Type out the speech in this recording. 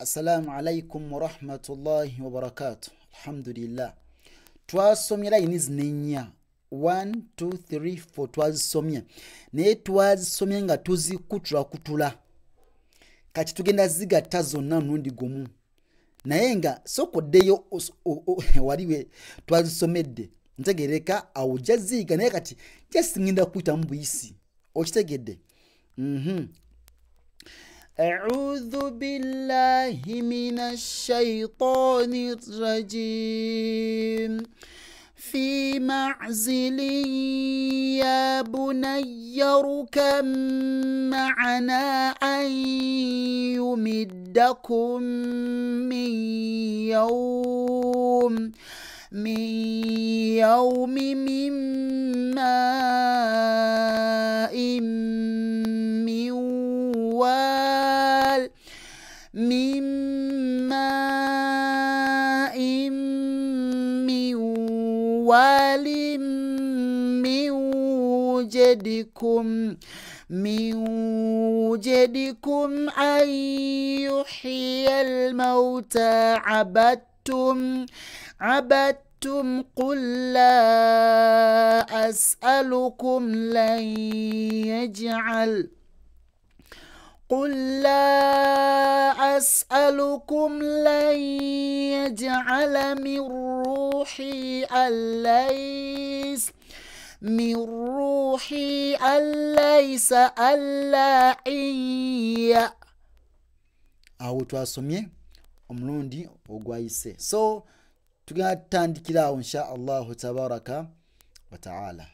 Assalamu alaikum wa rahmatullahi wa barakatuh. Alhamdulillah. Twasomye line zinenya 1 2 3 4 twazisomye. Naye twazisomye nga tuzikutula. Kati tugenda zigatta zonna mulundi gumu. Naye nga sokoddeyo waliwe twazisomedde. Ntegereka awujja ziga naye kati just ngenda kuyita mu buyisi. Okitegedde? أعوذ بالله من الشيطان الرجيم في معزل يا بني اركب معنا أن يمدكم من يوم من ماء من وجدكم أن يحيي الموتى عبدتم قل لا أسألكم لن يجعل من روحي أليس ألا إيا awo twasomye omulundi ogwayise. So tugenda tutandikira awo insha Allah tabaraka wa ta'ala.